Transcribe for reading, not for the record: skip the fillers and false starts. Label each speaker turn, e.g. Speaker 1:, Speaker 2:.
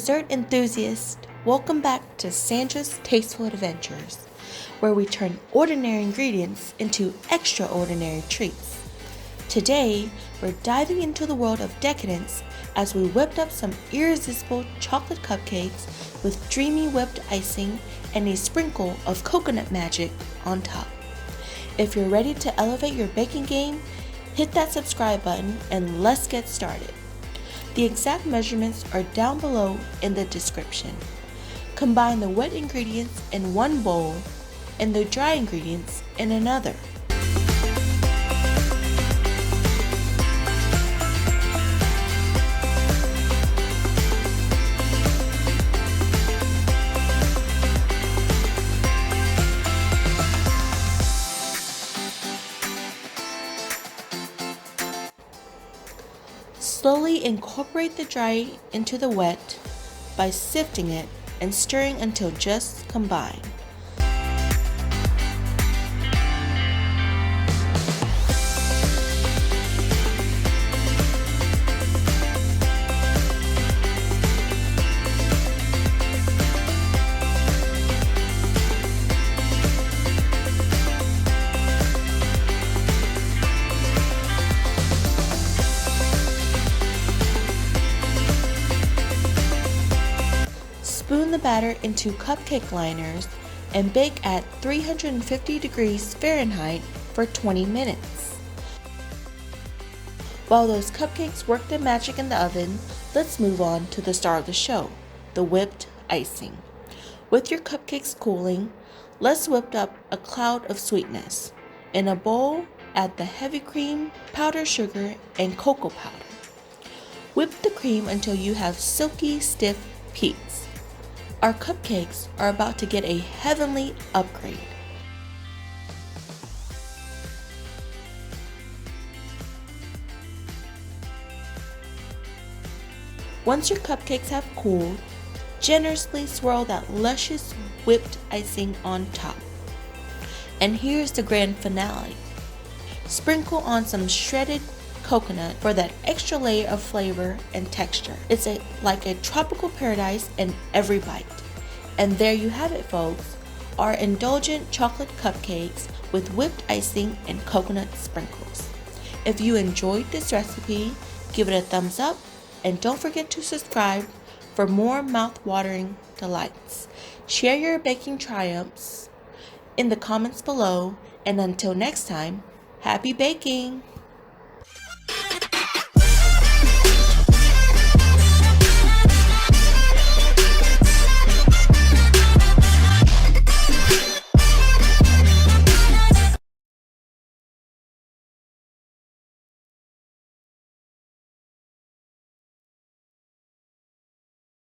Speaker 1: dessert enthusiasts, welcome back to Sandra's Tasteful Adventures, where we turn ordinary ingredients into extraordinary treats. Today, we're diving into the world of decadence as we whipped up some irresistible chocolate cupcakes with dreamy whipped icing and a sprinkle of coconut magic on top. If you're ready to elevate your baking game, hit that subscribe button and let's get started. The exact measurements are down below in the description. Combine the wet ingredients in one bowl and the dry ingredients in another. Slowly incorporate the dry into the wet by sifting it and stirring until just combined. Spoon the batter into cupcake liners and bake at 350 degrees Fahrenheit for 20 minutes. While those cupcakes work their magic in the oven, let's move on to the star of the show, the whipped icing. With your cupcakes cooling, let's whip up a cloud of sweetness. In a bowl, add the heavy cream, powdered sugar, and cocoa powder. Whip the cream until you have silky, stiff peaks. Our cupcakes are about to get a heavenly upgrade. Once your cupcakes have cooled, generously swirl that luscious whipped icing on top. And here's the grand finale. Sprinkle on some shredded coconut for that extra layer of flavor and texture. It's like a tropical paradise in every bite. And there you have it, folks, our indulgent chocolate cupcakes with whipped icing and coconut sprinkles. If you enjoyed this recipe, give it a thumbs up and don't forget to subscribe for more mouth-watering delights. Share your baking triumphs in the comments below, and until next time, happy baking!